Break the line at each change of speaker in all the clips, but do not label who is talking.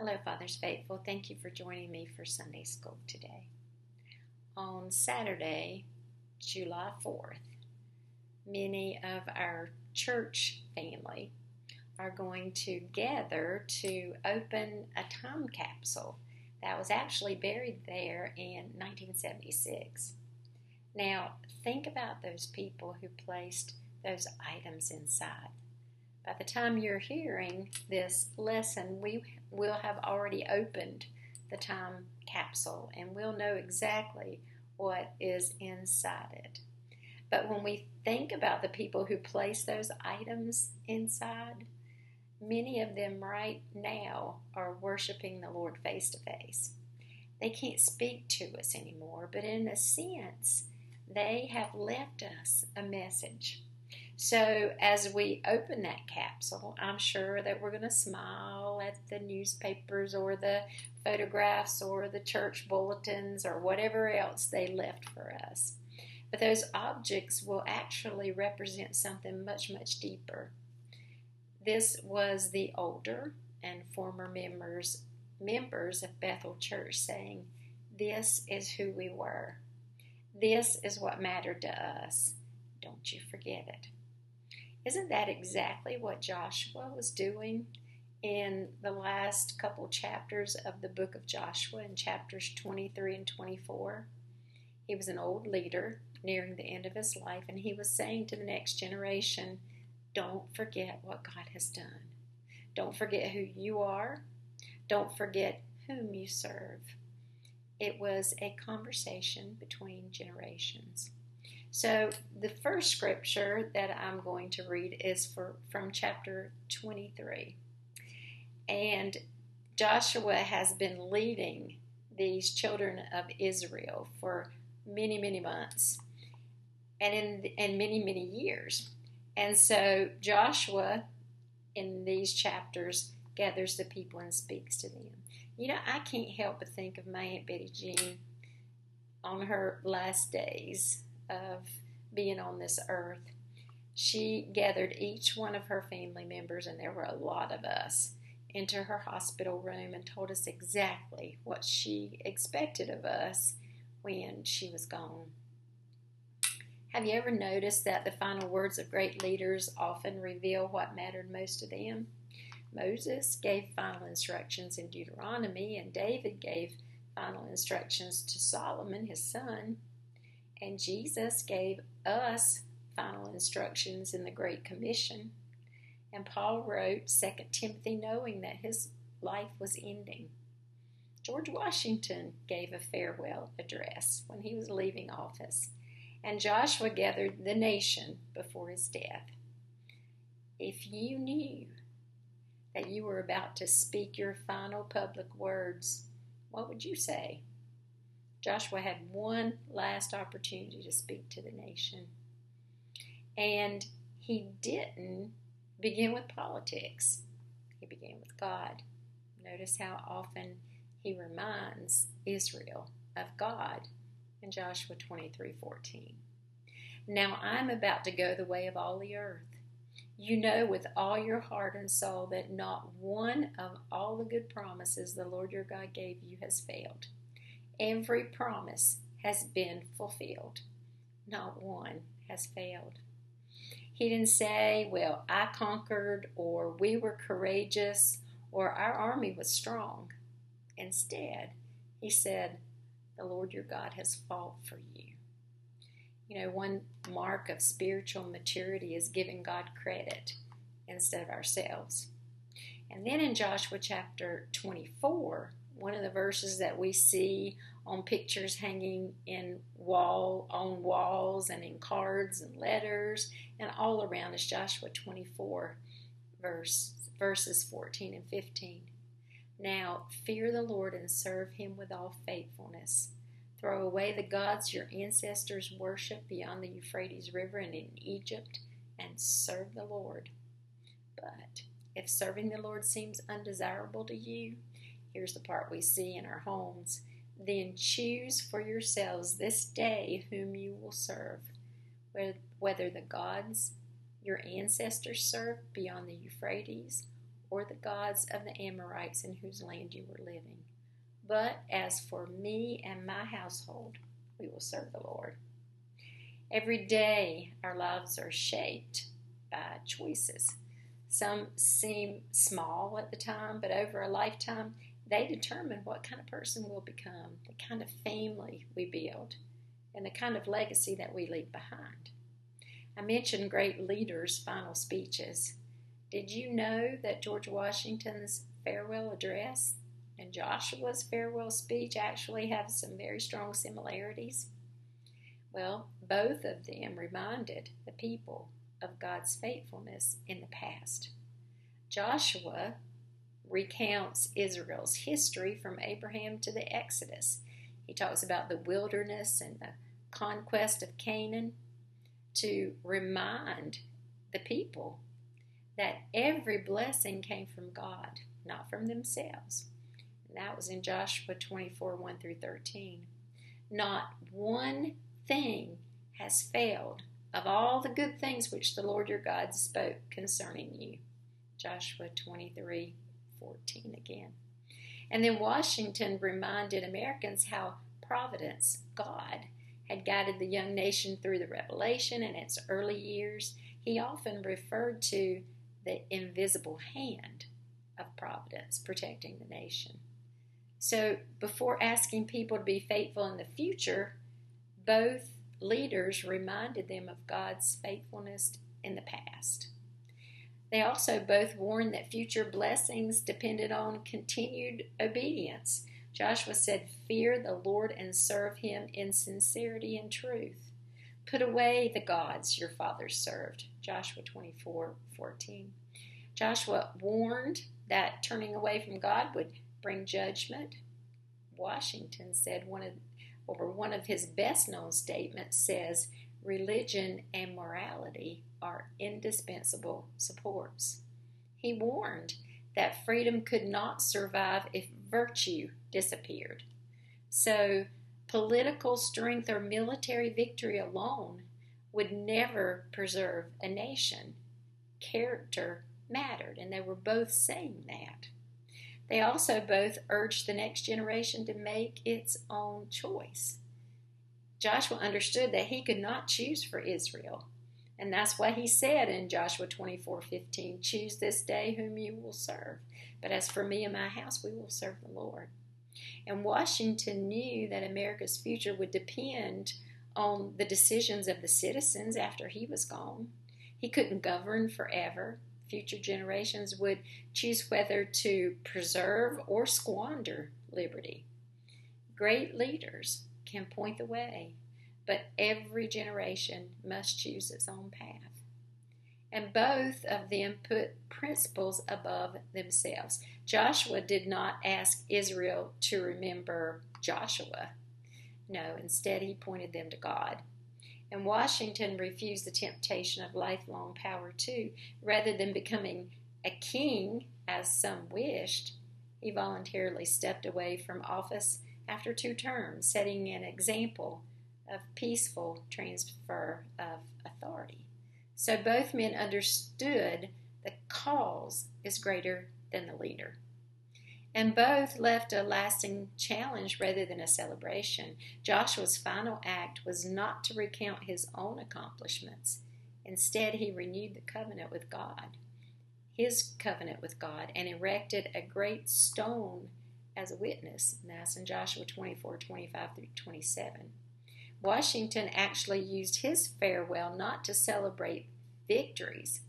Hello, Fathers Faithful. Thank you for joining me for Sunday School today. On Saturday, July 4th, many of our church family are going to gather to open a time capsule that was actually buried there in 1976. Now, think about those people who placed those items inside. By the time you're hearing this lesson, we will have already opened the time capsule and we'll know exactly what is inside it. But when we think about the people who place those items inside, many of them right now are worshiping the Lord face to face. They can't speak to us anymore, but in a sense, they have left us a message. So as we open that capsule, I'm sure that we're going to smile at the newspapers or the photographs or the church bulletins or whatever else they left for us. But those objects will actually represent something much, much deeper. This was the older and former members of Bethel Church saying, "This is who we were. This is what mattered to us. Don't you forget it." Isn't that exactly what Joshua was doing in the last couple chapters of the book of Joshua in chapters 23 and 24? He was an old leader nearing the end of his life, and he was saying to the next generation, don't forget what God has done. Don't forget who you are. Don't forget whom you serve. It was a conversation between generations. So the first scripture that I'm going to read is from chapter 23. And Joshua has been leading these children of Israel for many, many months and many, many years. And so Joshua, in these chapters, gathers the people and speaks to them. You know, I can't help but think of my Aunt Betty Jean on her last days of being on this earth. She gathered each one of her family members, and there were a lot of us, into her hospital room and told us exactly what she expected of us when she was gone. Have you ever noticed that the final words of great leaders often reveal what mattered most to them? Moses gave final instructions in Deuteronomy, and David gave final instructions to Solomon, his son. And Jesus gave us final instructions in the Great Commission. And Paul wrote 2 Timothy knowing that his life was ending. George Washington gave a farewell address when he was leaving office. And Joshua gathered the nation before his death. If you knew that you were about to speak your final public words, what would you say? Joshua had one last opportunity to speak to the nation. And he didn't begin with politics. He began with God. Notice how often he reminds Israel of God in Joshua 23:14. Now I'm about to go the way of all the earth. You know with all your heart and soul that not one of all the good promises the Lord your God gave you has failed. Every promise has been fulfilled. Not one has failed. He didn't say, well, I conquered, or we were courageous, or our army was strong. Instead, he said, the Lord your God has fought for you. You know, one mark of spiritual maturity is giving God credit instead of ourselves. And then in Joshua chapter 24, one of the verses that we see on pictures hanging on walls and in cards and letters and all around is Joshua 24, verses 14 and 15. Now fear the Lord and serve him with all faithfulness. Throw away the gods your ancestors worshipped beyond the Euphrates River and in Egypt, and serve the Lord. But if serving the Lord seems undesirable to you, here's the part we see in our homes. Then choose for yourselves this day whom you will serve, whether the gods your ancestors served beyond the Euphrates or the gods of the Amorites in whose land you were living. But as for me and my household, we will serve the Lord. Every day our lives are shaped by choices. Some seem small at the time, but over a lifetime, they determine what kind of person we'll become, the kind of family we build, and the kind of legacy that we leave behind. I mentioned great leaders' final speeches. Did you know that George Washington's farewell address and Joshua's farewell speech actually have some very strong similarities? Well, both of them reminded the people of God's faithfulness in the past. Joshua recounts Israel's history from Abraham to the Exodus. He talks about the wilderness and the conquest of Canaan to remind the people that every blessing came from God, not from themselves. And that was in Joshua 24, 1 through 13. Not one thing has failed of all the good things which the Lord your God spoke concerning you. Joshua 23, 14 again. And then Washington reminded Americans how providence, God, had guided the young nation through the Revelation in its early years. He often referred to the invisible hand of providence protecting the nation. So before asking people to be faithful in the future, both leaders reminded them of God's faithfulness in the past. They also both warned that future blessings depended on continued obedience. Joshua said, "Fear the Lord and serve him in sincerity and truth. Put away the gods your fathers served." Joshua 24:14. Joshua warned that turning away from God would bring judgment. Washington said one of his best-known statements says, "Religion and morality are indispensable supports." He warned that freedom could not survive if virtue disappeared. So political strength or military victory alone would never preserve a nation. Character mattered, and they were both saying that. They also both urged the next generation to make its own choice. Joshua understood that he could not choose for Israel. And that's why he said in Joshua 24:15, "Choose this day whom you will serve. But as for me and my house, we will serve the Lord." And Washington knew that America's future would depend on the decisions of the citizens after he was gone. He couldn't govern forever. Future generations would choose whether to preserve or squander liberty. Great leaders can point the way, but every generation must choose its own path. And both of them put principles above themselves. Joshua did not ask Israel to remember Joshua. No, instead he pointed them to God. And Washington refused the temptation of lifelong power too. Rather than becoming a king, as some wished, he voluntarily stepped away from office after 2 terms, setting an example of peaceful transfer of authority. So both men understood the cause is greater than the leader. And both left a lasting challenge rather than a celebration. Joshua's final act was not to recount his own accomplishments. Instead, he renewed the covenant with God, his covenant with God, and erected a great stone as a witness. And that's in Joshua 24:25 through 27. Washington actually used his farewell not to celebrate victories,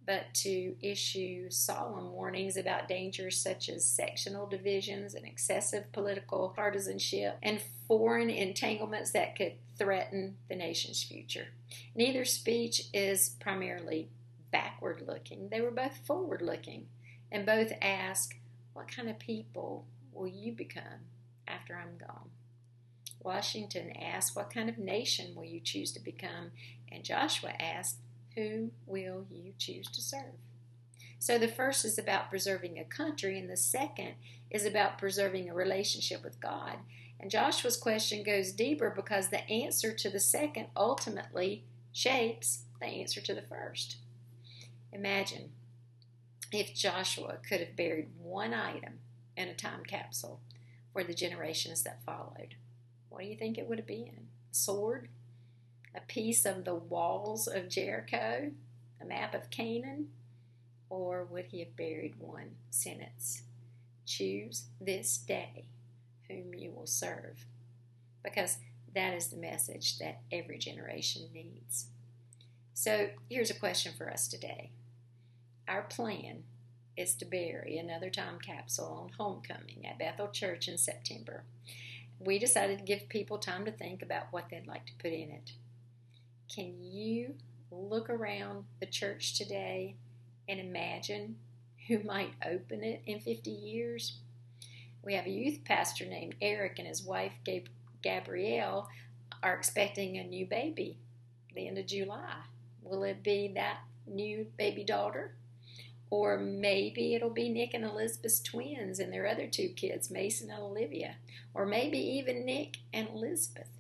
but to issue solemn warnings about dangers such as sectional divisions and excessive political partisanship and foreign entanglements that could threaten the nation's future. Neither speech is primarily backward-looking. They were both forward-looking, and both ask, "What kind of people will you become after I'm gone?" Washington asked, "What kind of nation will you choose to become?" And Joshua asked, "Whom will you choose to serve?" So the first is about preserving a country, and the second is about preserving a relationship with God. And Joshua's question goes deeper because the answer to the second ultimately shapes the answer to the first. Imagine if Joshua could have buried one item in a time capsule for the generations that followed, what do you think it would have been? A sword? A piece of the walls of Jericho? A map of Canaan? Or would he have buried one sentence? Choose this day whom you will serve. Because that is the message that every generation needs. So here's a question for us today. Our plan is to bury another time capsule on homecoming at Bethel Church in September. We decided to give people time to think about what they'd like to put in it. Can you look around the church today and imagine who might open it in 50 years? We have a youth pastor named Eric and his wife Gabrielle are expecting a new baby the end of July. Will it be that new baby daughter? Or maybe it'll be Nick and Elizabeth's twins and their other two kids, Mason and Olivia. Or maybe even Nick and Elizabeth.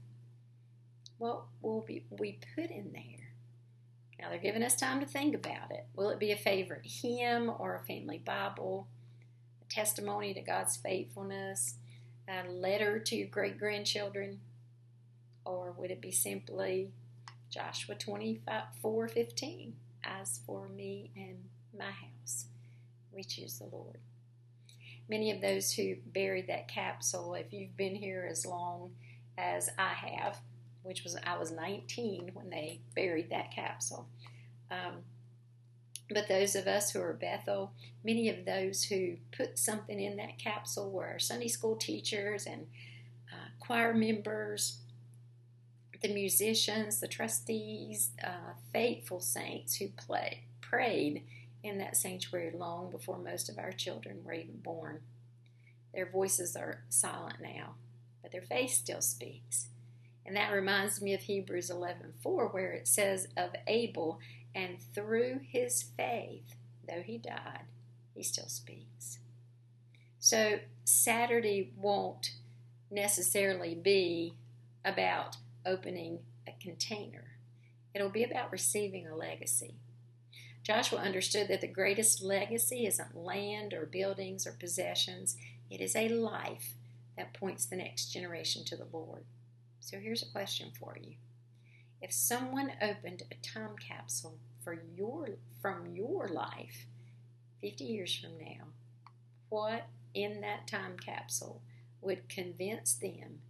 What will we put in there? Now they're giving us time to think about it. Will it be a favorite hymn or a family Bible? A testimony to God's faithfulness? A letter to your great-grandchildren? Or would it be simply Joshua 24:15? As for me and my house, we choose the Lord. Many of those who buried that capsule, if you've been here as long as I have, I was 19 when they buried that capsule. But those of us who are Bethel, many of those who put something in that capsule were our Sunday school teachers and choir members, the musicians, the trustees, faithful saints who prayed in that sanctuary long before most of our children were even born. Their voices are silent now, but their faith still speaks. And that reminds me of Hebrews 11:4, where it says of Abel, and through his faith, though he died, he still speaks. So Saturday won't necessarily be about opening a container. It'll be about receiving a legacy. Joshua understood that the greatest legacy isn't land or buildings or possessions. It is a life that points the next generation to the Lord. So here's a question for you. If someone opened a time capsule from your life 50 years from now, what in that time capsule would convince them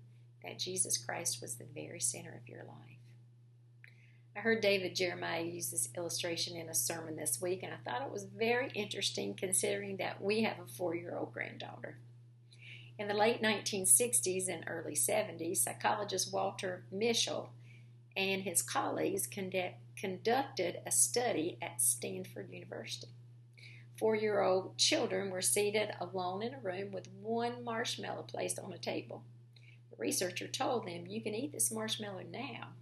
that Jesus Christ was the very center of your life? I heard David Jeremiah use this illustration in a sermon this week, and I thought it was very interesting considering that we have a 4-year-old granddaughter. In the late 1960s and early 70s, psychologist Walter Mischel and his colleagues conducted a study at Stanford University. 4-year-old children were seated alone in a room with one marshmallow placed on a table. The researcher told them, you can eat this marshmallow now,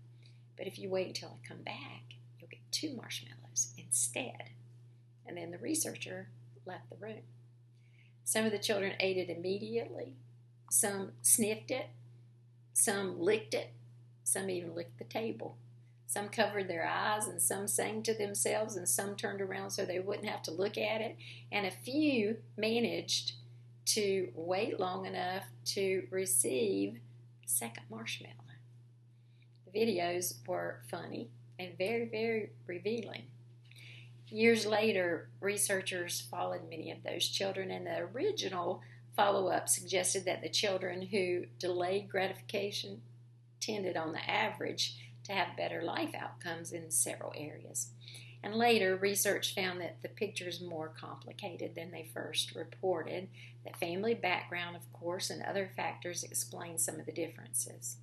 but if you wait until I come back, you'll get 2 marshmallows instead. And then the researcher left the room. Some of the children ate it immediately. Some sniffed it. Some licked it. Some even licked the table. Some covered their eyes, and some sang to themselves, and some turned around so they wouldn't have to look at it. And a few managed to wait long enough to receive the second marshmallow. The videos were funny and very, very revealing. Years later, researchers followed many of those children, and the original follow-up suggested that the children who delayed gratification tended, on the average, to have better life outcomes in several areas. And later, research found that the picture is more complicated than they first reported, that family background, of course, and other factors explain some of the differences.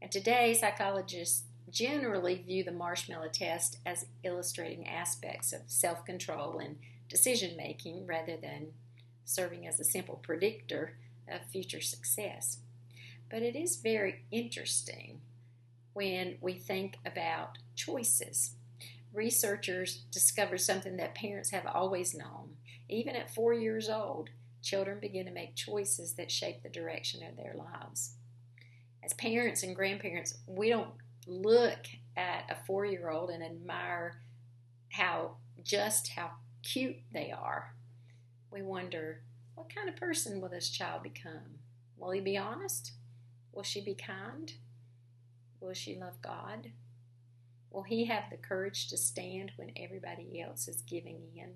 And today, psychologists generally view the marshmallow test as illustrating aspects of self-control and decision-making rather than serving as a simple predictor of future success. But it is very interesting when we think about choices. Researchers discovered something that parents have always known. Even at 4 years old, children begin to make choices that shape the direction of their lives. As parents and grandparents, we don't look at a 4-year-old and admire how cute they are. We wonder, what kind of person will this child become? Will he be honest? Will she be kind? Will she love God? Will he have the courage to stand when everybody else is giving in?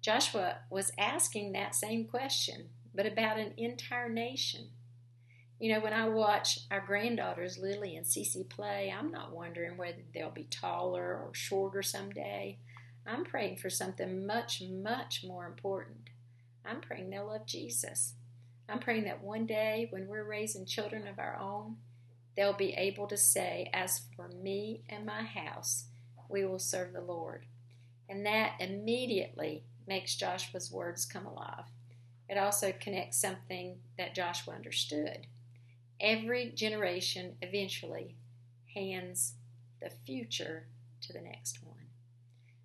Joshua was asking that same question, but about an entire nation. You know, when I watch our granddaughters, Lily and Cece, play, I'm not wondering whether they'll be taller or shorter someday. I'm praying for something much, much more important. I'm praying they'll love Jesus. I'm praying that one day when we're raising children of our own, they'll be able to say, as for me and my house, we will serve the Lord. And that immediately makes Joshua's words come alive. It also connects something that Joshua understood. Every generation eventually hands the future to the next one.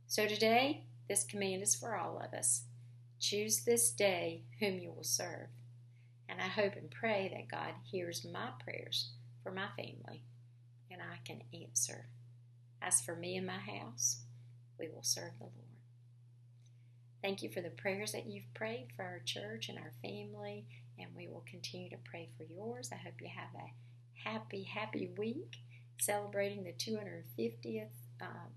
So today, this command is for all of us. Choose this day whom you will serve. And I hope and pray that God hears my prayers for my family and I can answer. As for me and my house, we will serve the Lord. Thank you for the prayers that you've prayed for our church and our family, and we will continue to pray for yours. I hope you have a happy, happy week celebrating the 250th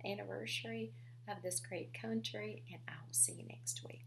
anniversary of this great country, and I will see you next week.